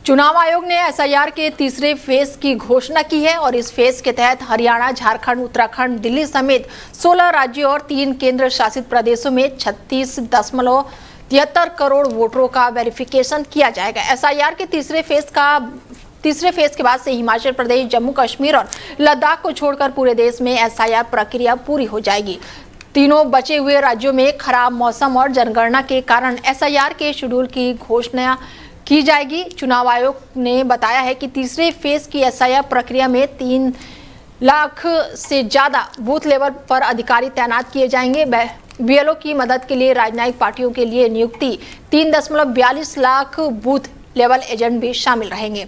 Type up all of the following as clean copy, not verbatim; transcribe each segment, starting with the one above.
चुनाव आयोग ने एसआईआर के तीसरे फेज की घोषणा की है और इस फेज के तहत हरियाणा, झारखंड, उत्तराखंड, दिल्ली समेत 16 राज्यों और 3 केंद्र शासित प्रदेशों में 36.73 करोड़ वोटरों का वेरिफिकेशन किया जाएगा। एसआईआर के तीसरे फेज के बाद से हिमाचल प्रदेश, जम्मू कश्मीर और लद्दाख को छोड़कर पूरे देश में एसआईआर प्रक्रिया पूरी हो जाएगी। तीनों बचे हुए राज्यों में खराब मौसम और जनगणना के कारण एसआईआर के शेड्यूल की घोषणा की जाएगी। चुनाव आयोग ने बताया है कि तीसरे फेज की एसआईआर प्रक्रिया में 3 लाख से ज्यादा बूथ लेवल पर अधिकारी तैनात किए जाएंगे। बीएलओ की मदद के लिए राजनीतिक पार्टियों के लिए नियुक्ति 3.42 लाख बूथ लेवल एजेंट भी शामिल रहेंगे।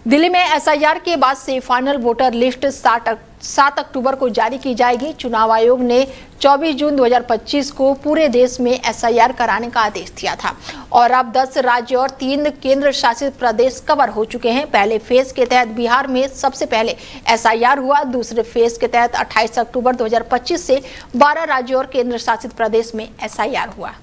दिल्ली में एसआईआर के बाद से फाइनल वोटर लिस्ट 7 अक्टूबर को जारी की जाएगी। चुनाव आयोग ने 24 जून 2025 को पूरे देश में एसआईआर कराने का आदेश दिया था और अब 10 राज्य और 3 केंद्र शासित प्रदेश कवर हो चुके हैं। पहले फेज के तहत बिहार में सबसे पहले एसआईआर हुआ। दूसरे फेज के तहत 28 अक्टूबर 2025 से 12 राज्यों और केंद्र शासित प्रदेश में एसआईआर हुआ।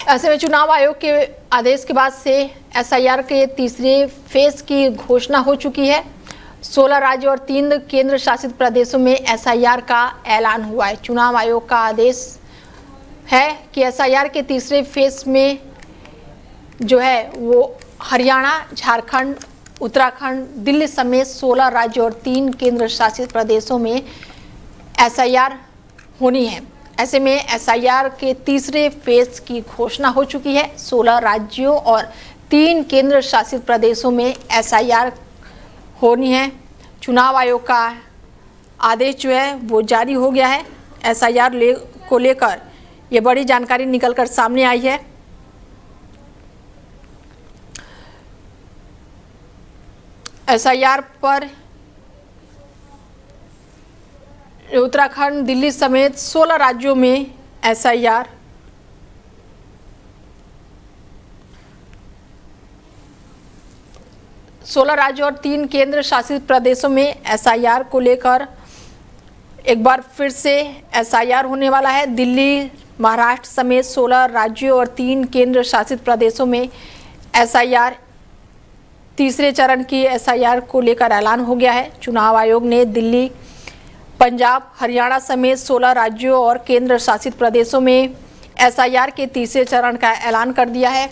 ऐसे में चुनाव आयोग के आदेश के बाद से एसआईआर के तीसरे फेज की घोषणा हो चुकी है। 16 राज्य और 3 केंद्र शासित प्रदेशों में एसआईआर का ऐलान हुआ है। चुनाव आयोग का आदेश है कि एसआईआर के तीसरे फेज में जो है वो हरियाणा, झारखंड, उत्तराखंड, दिल्ली समेत 16 राज्य और 3 केंद्र शासित प्रदेशों में एसआईआर होनी है। ऐसे में एसआईआर के तीसरे फेज की घोषणा हो चुकी है। 16 राज्यों और 3 केंद्र शासित प्रदेशों में एसआईआर होनी है। चुनाव आयोग का आदेश जो है वो जारी हो गया है। एसआईआर को लेकर ये बड़ी जानकारी निकलकर सामने आई है। एसआईआर पर उत्तराखंड, दिल्ली समेत 16 राज्यों में एसआईआर राज्यों और 3 केंद्र शासित प्रदेशों में एसआईआर को लेकर एक बार फिर से एसआईआर होने वाला है। दिल्ली, महाराष्ट्र समेत 16 राज्यों और 3 केंद्र शासित प्रदेशों में एसआईआर तीसरे चरण की एसआईआर को लेकर ऐलान हो गया है। चुनाव आयोग ने दिल्ली, पंजाब, हरियाणा समेत 16 राज्यों और केंद्र शासित प्रदेशों में एसआईआर के तीसरे चरण का ऐलान कर दिया है।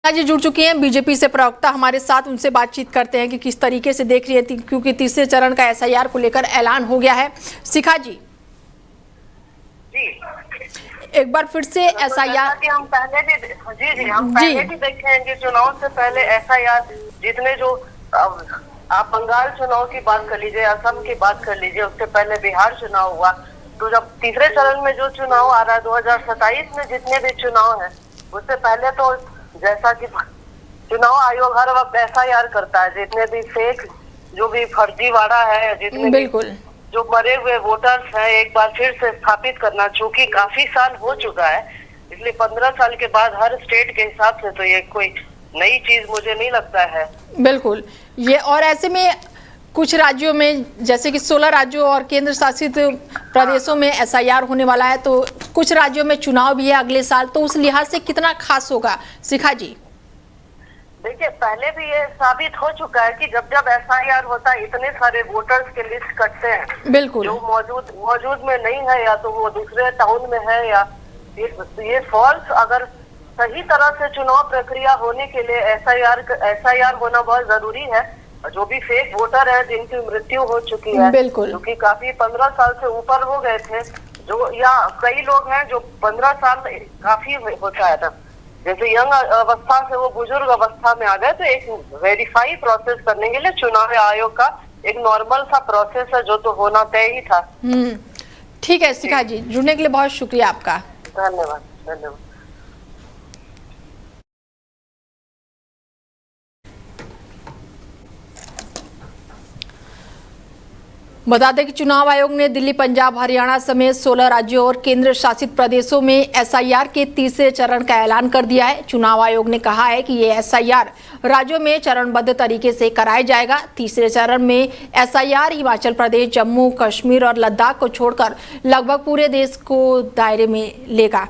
आज जुड़ चुकी हैं बीजेपी से प्रवक्ता हमारे साथ, उनसे बातचीत करते हैं कि किस तरीके से देख रही है, क्योंकि तीसरे चरण का एसआईआर को लेकर ऐलान हो गया है। शिखा जी, एक बार फिर से एसआईआर हम पहले भी देखे हैं कि चुनाव से पहले एसआईआर जितने जो आप बंगाल चुनाव की बात कर लीजिए, असम की बात कर लीजिए, उससे पहले बिहार चुनाव हुआ। तो जब तीसरे चरण में जो चुनाव आ रहा है 2027 में जितने भी चुनाव हैं, उससे पहले तो जैसा कि चुनाव आयोग हर वक्त एसआईआर करता है, जितने भी फेक जो भी फर्जीवाड़ा है, जितने बिल्कुल जो मरे हुए वोटर्स हैं, एक बार फिर से स्थापित करना। चूंकि काफी साल हो चुका है, इसलिए 15 साल के बाद हर स्टेट के हिसाब से तो ये कोई नई चीज मुझे नहीं लगता है। बिल्कुल ये, और ऐसे में कुछ राज्यों में जैसे कि 16 राज्यों और केंद्र शासित प्रदेशों में एसआईआर होने वाला है, तो कुछ राज्यों में चुनाव भी है अगले साल, तो उस लिहाज से कितना खास होगा शिखा जी? देखिए, पहले भी ये साबित हो चुका है कि जब जब एसआईआर होता है इतने सारे वोटर्स के लिस्ट कटते हैं। बिल्कुल, जो मौजूद में नहीं है या तो वो दूसरे टाउन में है, या ये फॉल्स। अगर सही तरह से चुनाव प्रक्रिया होने के लिए एसआईआर होना बहुत जरूरी है। जो भी फेक वोटर है जिनकी मृत्यु हो चुकी है, बिल्कुल, क्योंकि काफी 15 साल से ऊपर हो गए थे, जो या कई लोग हैं जो 15 साल काफी होता है ना, जैसे यंग अवस्था से वो बुजुर्ग अवस्था में आ गए, तो एक वेरीफाई प्रोसेस करने के लिए चुनाव आयोग का एक नॉर्मल सा प्रोसेस है जो तो होना तय ही था। ठीक है शिखा जी, जुड़ने के लिए बहुत शुक्रिया आपका। धन्यवाद। धन्यवाद। बता दें कि चुनाव आयोग ने दिल्ली, पंजाब, हरियाणा समेत 16 राज्यों और केंद्र शासित प्रदेशों में एसआईआर के तीसरे चरण का ऐलान कर दिया है। चुनाव आयोग ने कहा है कि ये एसआईआर राज्यों में चरणबद्ध तरीके से कराया जाएगा। तीसरे चरण में एसआईआर हिमाचल प्रदेश, जम्मू कश्मीर और लद्दाख को छोड़कर लगभग पूरे देश को दायरे में लेगा।